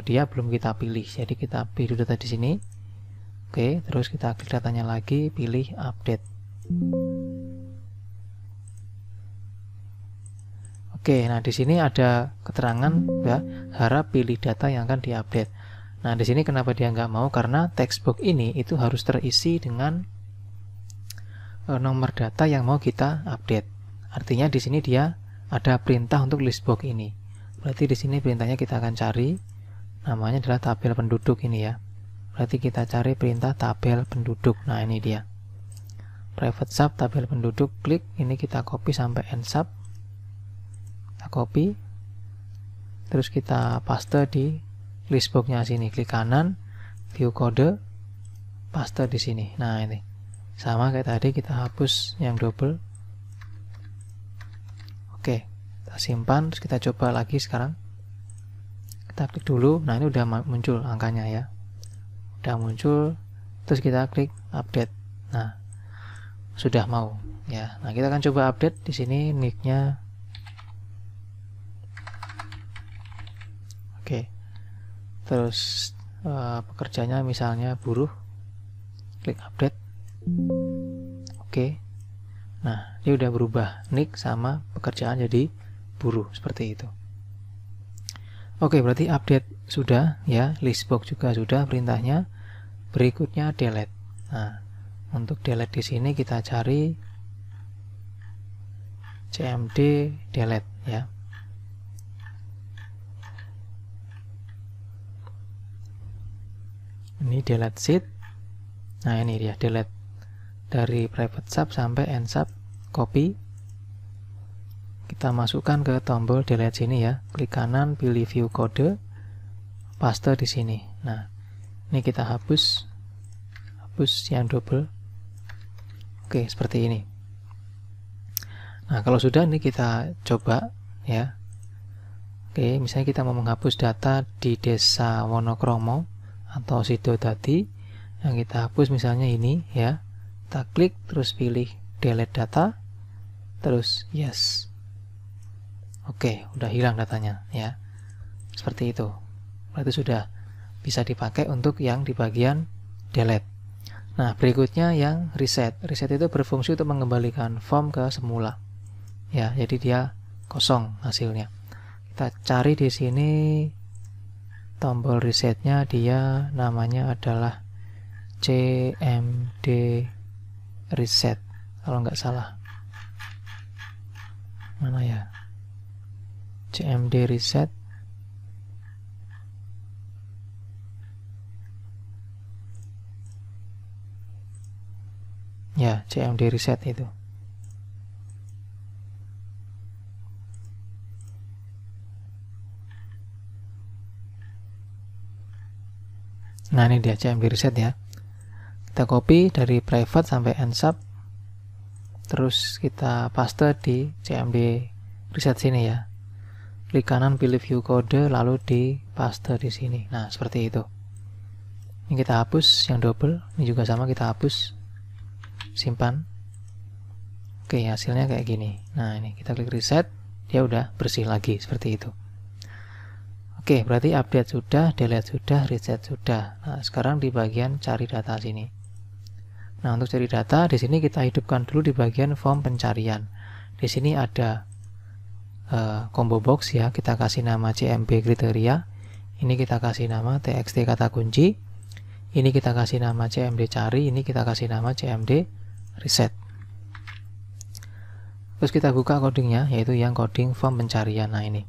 dia belum kita pilih. Jadi kita pilih data di sini. Oke, terus kita klik datanya lagi, pilih update. Oke, nah di sini ada keterangan ya, harap pilih data yang akan diupdate. Nah di sini kenapa dia nggak mau? Karena textbox ini itu harus terisi dengan nomor data yang mau kita update. Artinya di sini dia ada perintah untuk listbox ini. Berarti di sini perintahnya kita akan cari, namanya adalah tabel penduduk ini ya. Berarti kita cari perintah tabel penduduk. Nah ini dia. Private sub tabel penduduk, klik ini, kita copy sampai end sub. Kita copy. Terus kita paste di listbox-nya sini. Klik kanan, view kode, paste di sini. Nah ini. Sama kayak tadi, kita hapus yang double. Oke, kita simpan, terus kita coba lagi sekarang. Kita klik dulu. Nah ini udah muncul angkanya ya. Udah muncul, terus kita klik update. Nah, sudah mau ya. Nah, kita akan coba update di sini nicknya. Oke. Terus pekerjanya misalnya buruh. Klik update. Oke. Nah, ini udah berubah nick sama pekerjaan jadi buruh seperti itu. Oke, berarti update sudah ya, listbox juga sudah perintahnya. Berikutnya delete. Nah, untuk delete di sini kita cari cmd delete ya. Ini delete sheet. Nah, ini dia delete dari private sub sampai end sub, copy. Kita masukkan ke tombol delete sini ya. Klik kanan, pilih view kode, paste di sini. Nah, ini kita hapus yang double. Oke, seperti ini. Nah, kalau sudah ini kita coba ya. Oke, misalnya kita mau menghapus data di Desa Wonokromo atau Sidodadi, yang kita hapus misalnya ini ya. Kita klik terus pilih delete data, terus yes. Oke, udah hilang datanya ya. Seperti itu. Berarti sudah bisa dipakai untuk yang di bagian delete. Nah, berikutnya yang reset. Reset itu berfungsi untuk mengembalikan form ke semula. Ya, jadi dia kosong hasilnya. Kita cari di sini tombol resetnya, dia namanya adalah cmd reset kalau nggak salah. Mana ya? cmd reset. Ya, cmd reset itu. Nah, ini dia cmd reset ya. Kita copy dari private sampai end sub, terus kita paste di cmd reset sini ya. Klik kanan, pilih view kode, lalu di paste di sini. Nah, seperti itu. Ini kita hapus yang double, ini juga sama, kita hapus, simpan. Oke, hasilnya kayak gini. Nah, ini kita klik reset, dia udah bersih lagi seperti itu. Oke, berarti update sudah, delete sudah, reset sudah. Nah, sekarang di bagian cari data sini. Nah, untuk cari data di sini kita hidupkan dulu di bagian form pencarian. Di sini ada combo box ya, kita kasih nama cmb kriteria. Ini kita kasih nama txt kata kunci. Ini kita kasih nama cmd cari. Ini kita kasih nama cmd reset. Terus kita buka codingnya, yaitu yang coding form pencarian. Nah, ini.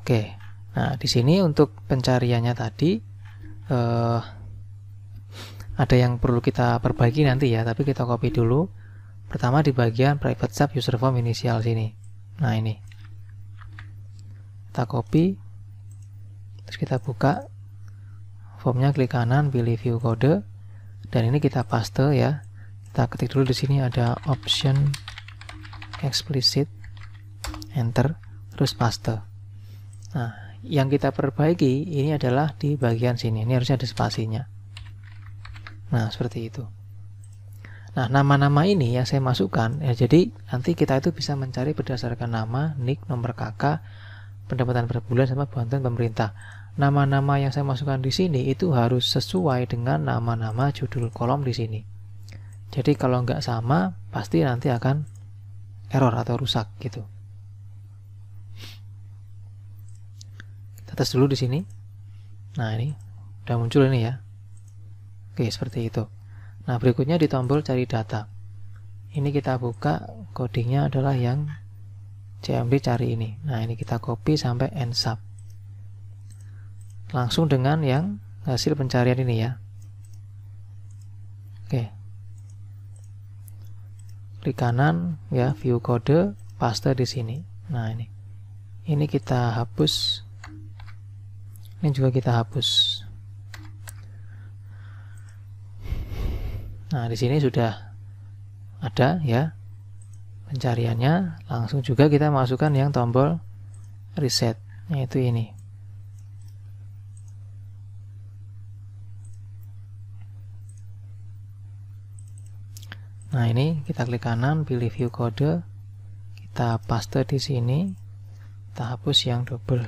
Oke, nah di sini untuk pencariannya tadi ada yang perlu kita perbaiki nanti ya, tapi kita copy dulu. Pertama di bagian private sub user form inisial sini. Nah, ini kita copy, terus kita buka formnya, klik kanan, pilih view kode, dan ini kita paste ya. Kita ketik dulu di sini ada option explicit, enter, terus paste. Nah, yang kita perbaiki ini adalah di bagian sini. Ini harusnya ada spasinya. Nah, seperti itu. Nah, nama-nama ini yang saya masukkan, ya, jadi nanti kita itu bisa mencari berdasarkan nama, NIK, nomor KK, pendapatan per bulan, sama bantuan pemerintah. Nama-nama yang saya masukkan di sini itu harus sesuai dengan nama-nama judul kolom di sini. Jadi kalau nggak sama, pasti nanti akan error atau rusak gitu. Kita tes dulu di sini. Nah, ini udah muncul ini ya. Oke, seperti itu. Nah, berikutnya di tombol cari data. Ini kita buka, codingnya adalah yang CMD cari ini. Nah, ini kita copy sampai ensub. Langsung dengan yang hasil pencarian ini ya. Oke. Klik kanan ya, view kode, paste di sini. Nah, ini. Ini kita hapus. Ini juga kita hapus. Nah, di sini sudah ada ya pencariannya. Langsung juga kita masukkan yang tombol reset, yaitu ini. Nah, ini kita klik kanan, pilih view kode, kita paste di sini, kita hapus yang double.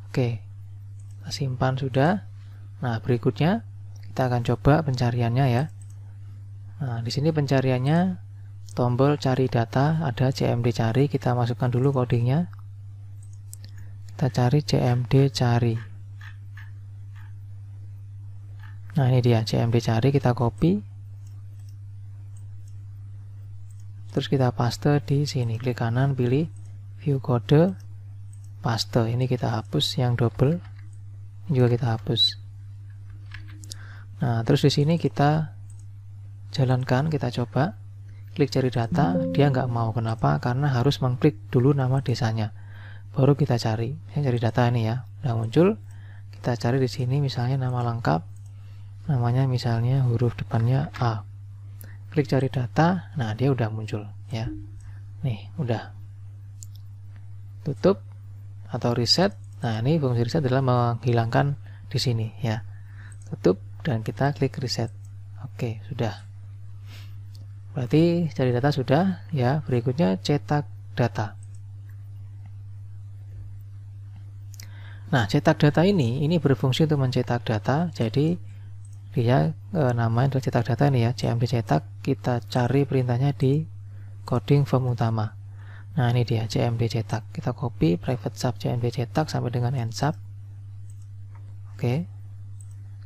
Oke, kita simpan sudah. Nah, berikutnya kita akan coba pencariannya ya. Nah, di sini pencariannya tombol cari data, ada CMD cari, kita masukkan dulu codingnya. Kita cari CMD cari. Nah, ini dia CMD cari, kita copy. Terus kita paste di sini, klik kanan, pilih view kode, paste. Ini kita hapus yang double. Ini juga kita hapus. Nah, terus di sini kita jalankan, kita coba klik cari data, dia nggak mau. Kenapa? Karena harus mengklik dulu nama desanya, baru kita cari. Saya cari data ini ya, udah muncul. Kita cari di sini misalnya nama lengkap, namanya misalnya huruf depannya A. Klik cari data, nah dia udah muncul ya. Nih, udah. Tutup atau reset. Nah, ini fungsi reset adalah menghilangkan di sini ya. Tutup dan kita klik reset. Oke, sudah. Berarti cari data sudah ya. Berikutnya cetak data. Nah, cetak data ini berfungsi untuk mencetak data. Jadi dia namanya adalah cetak data ini ya, CMD cetak. Kita cari perintahnya di coding form utama. Nah, ini dia CMD cetak. Kita copy private sub CMD cetak sampai dengan ensub. Oke.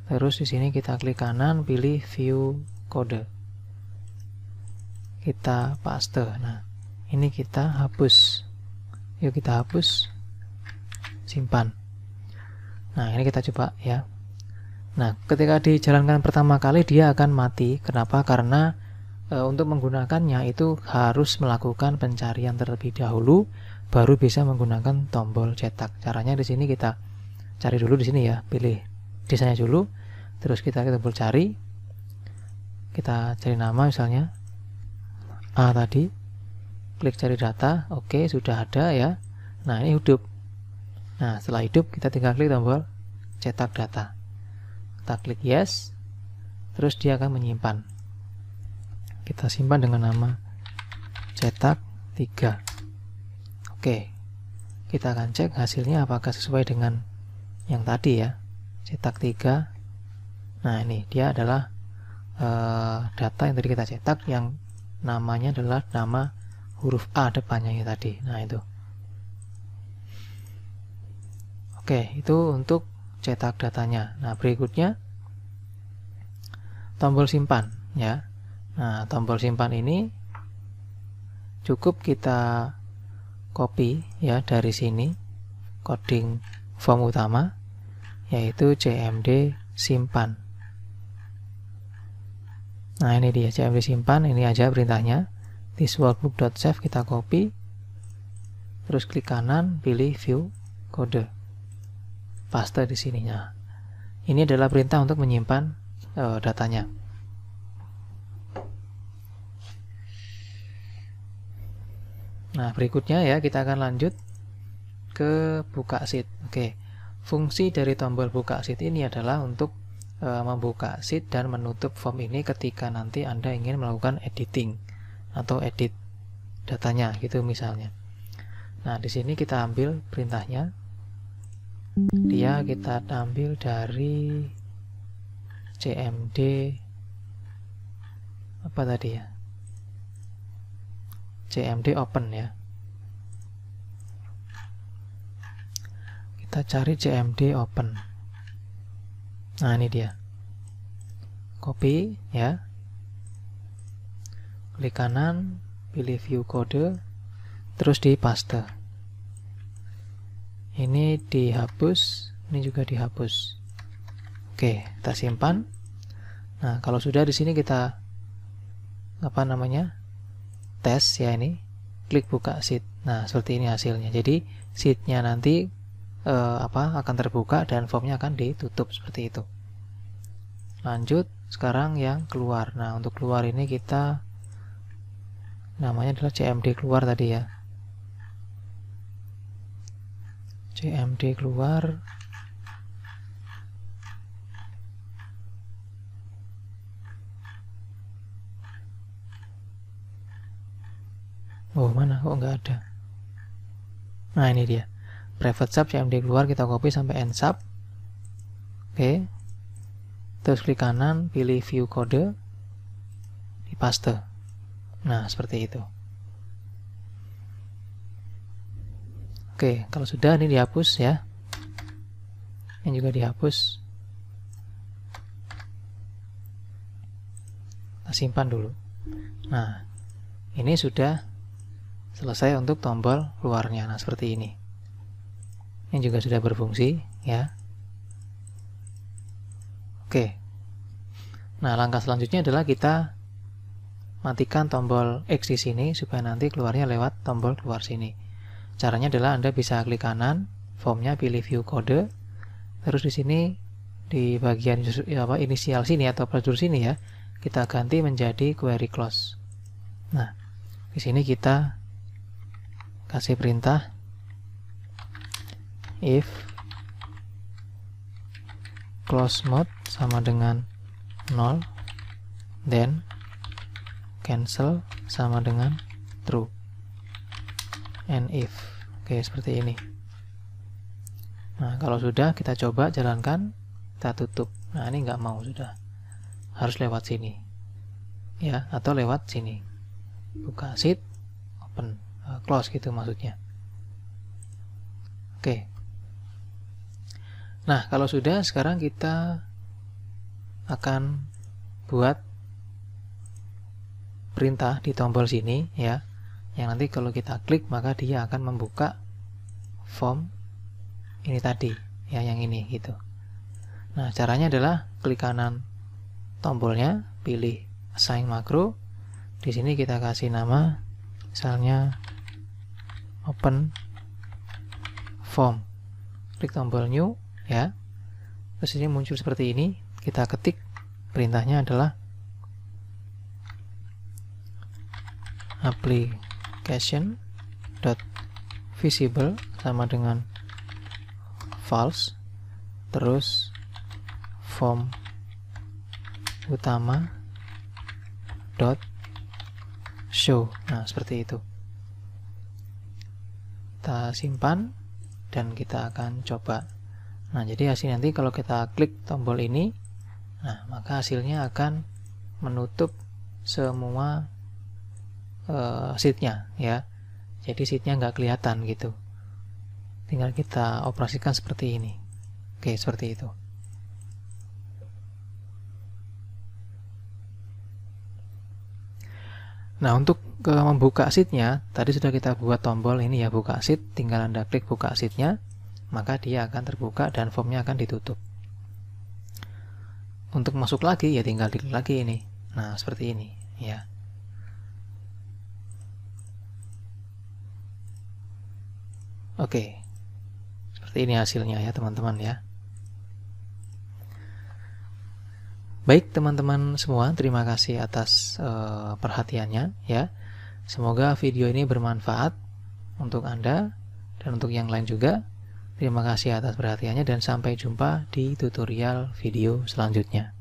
Terus di sini kita klik kanan, pilih view kode. Kita paste. Nah, ini kita hapus. Yuk kita hapus. Simpan. Nah, ini kita coba ya. Nah, ketika dijalankan pertama kali dia akan mati. Kenapa? Karena untuk menggunakannya itu harus melakukan pencarian terlebih dahulu, baru bisa menggunakan tombol cetak. Caranya di sini kita cari dulu di sini ya, pilih desanya dulu, terus kita tombol cari, kita cari nama misalnya A tadi, klik cari data, oke sudah ada ya. Nah, ini hidup. Nah, setelah hidup kita tinggal klik tombol cetak data, kita klik yes, terus dia akan menyimpan. Kita simpan dengan nama cetak 3. Oke, kita akan cek hasilnya apakah sesuai dengan yang tadi ya, cetak 3. Nah, ini dia adalah data yang tadi kita cetak, yang namanya adalah nama huruf A depannya ya tadi. Nah, itu. Oke, itu untuk cetak datanya. Nah, berikutnya tombol simpan ya. Nah, tombol simpan ini cukup kita copy ya dari sini, coding form utama, yaitu CMD simpan. Nah, ini dia CMD simpan, ini aja perintahnya. This workbook.save, kita copy, terus klik kanan, pilih view kode, paste di sininya. Ini adalah perintah untuk menyimpan datanya. Nah, berikutnya ya kita akan lanjut ke buka sheet. Oke, fungsi dari tombol buka sheet ini adalah untuk membuka sheet dan menutup form ini ketika nanti Anda ingin melakukan editing atau edit datanya gitu misalnya. Nah, di sini kita ambil perintahnya. Dia kita ambil dari cmd apa tadi ya? cmd open ya. Kita cari cmd open. Nah, ini dia. Copy ya. Klik kanan, pilih view kode, terus di paste. Ini dihapus, ini juga dihapus. Oke, kita simpan. Nah, kalau sudah di sini kita tes ya ini. Klik buka sheet. Nah, seperti ini hasilnya. Jadi sheetnya nanti akan terbuka dan formnya akan ditutup seperti itu. Lanjut, sekarang yang keluar. Nah, untuk keluar ini kita namanya adalah cmd keluar tadi ya. cmd keluar. Oh, mana kok nggak ada. Nah, ini dia. Private sub cmd keluar, kita copy sampai end sub. Oke. Terus klik kanan, pilih view kode, di paste. Nah, seperti itu. Oke, kalau sudah ini dihapus ya. Ini juga dihapus. Kita simpan dulu. Nah, ini sudah selesai untuk tombol keluarnya. Nah, seperti ini. Ini juga sudah berfungsi ya. Oke. Nah, langkah selanjutnya adalah kita matikan tombol X di sini supaya nanti keluarnya lewat tombol keluar sini. Caranya adalah Anda bisa klik kanan, formnya pilih view kode, terus di sini di bagian inisial sini atau prosedur sini ya, kita ganti menjadi query close. Nah, di sini kita kasih perintah if close mode sama dengan 0, then cancel sama dengan true, and if. Oke, seperti ini. Nah, kalau sudah kita coba jalankan, kita tutup. Nah, ini nggak mau, sudah harus lewat sini ya, atau lewat sini, buka sheet, open, close gitu maksudnya. Oke. Nah, kalau sudah, sekarang kita akan buat perintah di tombol sini ya, yang nanti kalau kita klik maka dia akan membuka form ini tadi ya, yang ini gitu. Nah, caranya adalah klik kanan tombolnya, pilih assign makro. Di sini kita kasih nama misalnya open form. Klik tombol new ya. Terus ini muncul seperti ini. Kita ketik perintahnya adalah application dot visible sama dengan false, terus form utama dot show. Nah, seperti itu. Kita simpan dan kita akan coba. Nah, jadi hasil nanti kalau kita klik tombol ini, nah maka hasilnya akan menutup semua sheetnya ya. Jadi sheetnya nggak kelihatan gitu. Tinggal kita operasikan seperti ini. Oke, seperti itu. Nah, untuk membuka sheetnya, tadi sudah kita buat tombol ini ya, buka sheet. Tinggal Anda klik buka sheetnya, maka dia akan terbuka dan formnya akan ditutup. Untuk masuk lagi ya tinggal diklik lagi ini. Nah, seperti ini ya. Oke, seperti ini hasilnya ya teman-teman ya. Baik teman-teman semua, terima kasih atas perhatiannya ya. Semoga video ini bermanfaat untuk Anda dan untuk yang lain juga. Terima kasih atas perhatiannya dan sampai jumpa di tutorial video selanjutnya.